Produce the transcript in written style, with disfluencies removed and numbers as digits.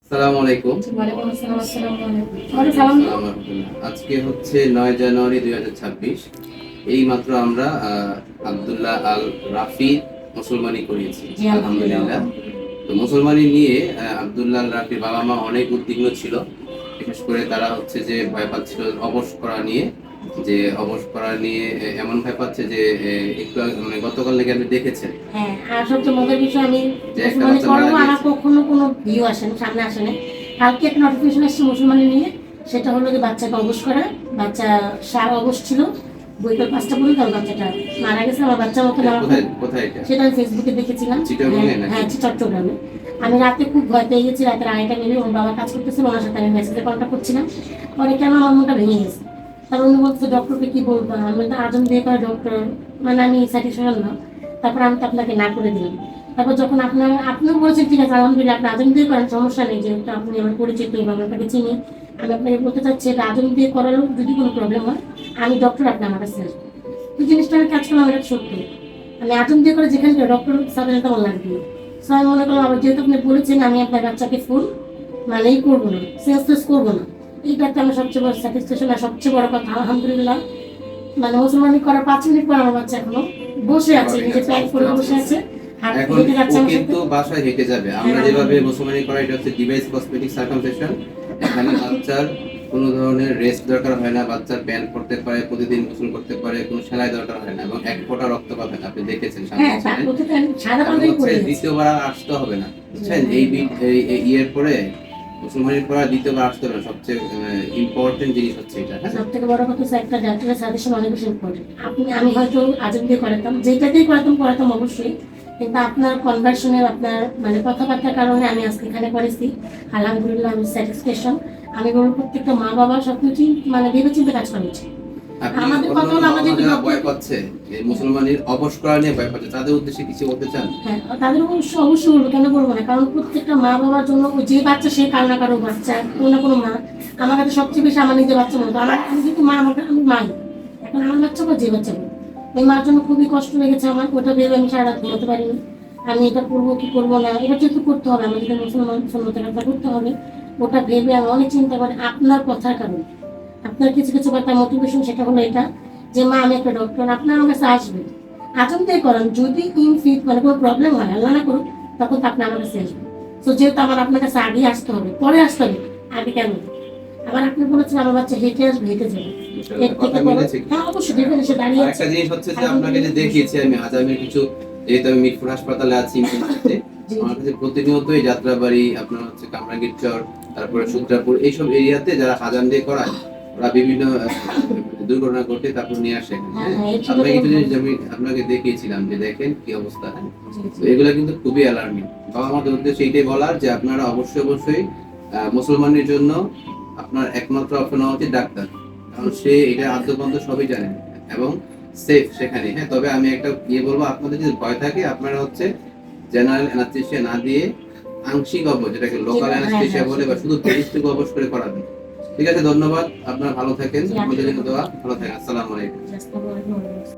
আসসালামু আলাইকুম। ওয়ালাইকুম আসসালাম। আসসালামু আলাইকুম। ওয়ালাইকুম সালাম। আসসালামু আলাইকুম। আজকে হচ্ছে ৯ জানুয়ারি ২০২৬। এইমাত্র আমরা আব্দুল্লাহ আল রাফি মুসলমানি করিয়েছি। জি, আলহামদুলিল্লাহ। আলহামদুলিল্লাহ। তো মুসলমানি নিয়ে আব্দুল্লাহ আল রাফির বাবা-মা অনেক উদ্বিগ্ন ছিল। বিশেষ করে তারা হচ্ছে যে ভয় পাচ্ছিল অবশ করা নিয়ে। যে অবশ করা নিয়ে এমন ভয় পাচ্ছে যে একটু মানে গতকাল নাকি আপনি দেখেছেন হ্যাঁ, আর সবচেয়ে মজার বিষয় আমি যে একটা মুসলমানি বাচ্চা মারা করাবো, আমার গিয়েছে। কখনো কোনো ভিউ আসেনি, সামনে আসেনি। কালকে একটা নোটিফিকেশন আসছে মুসলমানি নিয়ে, সেটা হলো যে বাচ্চাকে অবশ করা। বাচ্চা অবশ ছিল, বইকাল ৫টা পর্যন্ত। আর বাচ্চাটা মারা গেছে। আমার বাচ্চার মতো না, কোথায় কোথায় এটা? সেটা আমি ফেসবুকে দেখেছিলাম। চিটাগংয়ে নাকি? হ্যাঁ, চট্টগ্রামে। আমি রাতে খুব ভয় পেয়ে গেছি। রাতের ২:৩০টা নেমে ওর বাবা কাজ করতেছিল, ওনার সাথে আমি মেসেজে কন্ট্যাক্ট করছিলাম। পরে কেন আমার মনটা ভেঙে গেছে। তারপর উনি বলছে ডক্টরকে কি বলবো, আমি তো আজম দিয়ে করা ডক্টর, মানে আমি স্যাটিসফাইড না। তারপর আমি তো আপনাকে না করে দিলাম। তারপর যখন আপনিও বলেছেন ঠিক আছে আলহামদুলিল্লাহ, আপনি আজম দিয়ে করেন, সমস্যা নেই, যেহেতু আপনি আমার পরিচিত এবং আপনাকে চিনি। আমি আপনাকে বলতে চাচ্ছি এটা আজম দিয়ে করারও যদি কোনো প্রবলেম হয়, আমি ডক্টর, আপনি আমার কাছে আসবেন। এই জিনিসটা আমি কাজ করলাম, এটা সত্য। আমি আজম দিয়ে করে যেখানে ডক্টর সাথে সাথে আমার লাগবে। সো আমি মনে করলাম আবার যেহেতু আপনি বলেছেন আমি আপনার বাচ্চাকে ফুল মানেই করবো না, সেলস করবো না। এইটা একটা আমার সবচেয়ে বড় স্যাটিসফ্যাকশন। আর সবচেয়ে বড় কথা আলহামদুলিল্লাহ, মানে মুসলমানি করার ৫ মিনিট পর আমার বাচ্চা এখনো বসে আছে, নিজে প্যাক করে বসে আছে। আর এখন হেঁটে যাচ্ছে ও আমার সাথে। কিন্তু বাসায় হেঁটে যাবে। আমরা যেভাবে মুসলমানি করা, এটা হচ্ছে ডিভাইস কসমেটিক সার্কামসিশন। এখানে বাচ্চার কোনো ধরনের রেস্ট দরকার হয় না, বাচ্চার প্যান্ট পরতে পারে, প্রতিদিন গোসল করতে পারে, কোনো সেলাই দরকার হয় না এবং এক ফোঁটা রক্তপাত হয় না। আপনি দেখেছেন সামনে হ্যাঁ, ছিলেন। তারপর থেকে আমি সাদা এবং পাঞ্জাবি হচ্ছে পরে গেছি। দ্বিতীয়বার আর আসতে হবে না, বুঝছেন? এই ইয়ের পরে মুসলমানি পরে আর দ্বিতীয়বার আসতে হবে না। সবচেয়ে ইম্পর্টেন্ট জিনিস হচ্ছে এটা। হ্যাঁ, সব থেকে বড় কথা হচ্ছে একটা ডাক্তারের সাজেশন অনেক বেশি ইম্পর্টেন্ট। আমি হয়তো আজম দিয়ে করাতাম, যেটাতেই করাতাম অবশ্যই, কিন্তু আপনার কনভার্সনের, আপনার মানে কথাবার্তার কারণে আমি আজকে এখানে করেছি। আলহামদুলিল্লাহ, আমি স্যাটিসফ্যাকশন। আমি বলবো প্রত্যেকটা মা বাবা সবকিছু মানে ভেবে চিন্তে কাজ করা উচিত। আপনি আমাদের কথা অন্যান্য হলো আমরা বাবা-মা যেহেতু যারা ভয় ডক্টর। পাচ্ছে, এই মুসলমানির অবশ করা নিয়ে ভয় পাচ্ছে, তাদের উদ্দেশ্যে কিছু বলতে চান? হ্যাঁ, তাদের অবশ্যই বলবো, কেন বলবো না। কারণ প্রত্যেকটা মা বাবার জন্য যে বাচ্চা, সে কারো না কারো বাচ্চা, কোনো না কোনো মা। আমার কাছে সবচেয়ে বেশি আমার নিজের বাচ্চা মতো। আমি কিন্তু মা, আমি মাই। এখন আমার বাচ্চা বা যে বাচ্চা হোক, ওই মার জন্য খুবই কষ্ট লেগেছে আমার। ওটা ভেবে আমি সারা রাত ঘুমাতে পারিনি। আমি এটা করবো কি করবো না, এটা যেহেতু করতে হবে, আমাদের মুসলমান সন্ন্যতের কথা করতে হবে। ওটা ভেবে আমি অনেক চিন্তা করি আপনার কথার কারণে। আপনার কিছু কিছু কথা মোটিভেশন, সেটা হলো এটা যে মা আমি একটা ডক্টর, আপনার আমার কাছে আসবেন। আচরণ দিয়ে করেন, যদি ইন ফিট মানে কোনো প্রবলেম হয়, আল্লাহ না করুক, তখন তো আপনি আমার কাছে আসবেন। তো যেহেতু আমার আপনার কাছে আগে আসতে হবে, পরে আসতে হবে, আগে কেন? আবার আপনি বলেছেন আমার বাচ্চা হেঁটে আসবে, হেঁটে যাবে। এর কথা থেকে বড়, মিলেছে কি? হ্যাঁ অবশ্যই দেখবেন এসে দাঁড়িয়ে আছে। আরেকটা জিনিস হচ্ছে যে আপনাকে যে দেখিয়েছি আমি আজামের কিছু, যেহেতু আমি মিরপুর হাসপাতালে আছি ইমার্জেন্সিতে, জি, আমার কাছে প্রতিনিয়তই যাত্রাবাড়ি, আপনার হচ্ছে কামরাঙ্গীর চর, তারপরে সূত্রাপুর, এইসব এরিয়াতে যারা হাজাম দিয়ে করায়, ওরা বিভিন্ন দুর্ঘটনা ঘটে তারপর নিয়ে আসে এখানে। হ্যাঁ, হ্যাঁ, হ্যাঁ, এর থেকে আপনাকে কিছু বড় জিনিস আমি আপনাকে দেখিয়েছিলাম যে দেখেন কি অবস্থা। হ্যাঁ, জি, তো জি। এগুলো কিন্তু খুবই অ্যালার্মিং। বাবা আমাদের উদ্দেশ্যে এইটাই বলার যে আপনারা অবশ্যই অবশ্যই মুসলমানের জন্য আপনার একমাত্র অপশন হওয়া উচিত ডাক্তার, কারণ সে এটা আদ্যপান্ত সবই জানেন এবং সেফ সেখানে। হ্যাঁ, তবে আমি একটা বলবো, আপনাদের যদি ভয় থাকে আপনারা হচ্ছে জেনারেল অ্যানাস্থেসিয়া না দিয়ে আংশিক অবশ, যেটাকে লোকাল হ্যাঁ, অ্যানাস্থেসিয়া হ্যাঁ, বলে, বা শুধু পেরিস্টিক অবশ করে করাবেন। ঠিক আছে, ধন্যবাদ। আপনারা ভালো থাকেন, জি, আপনাদের জন্য আপনাকে দোয়া। ভালো থাকেন। আসসালামু আলাইকুম। ব্যস্ত হয়ে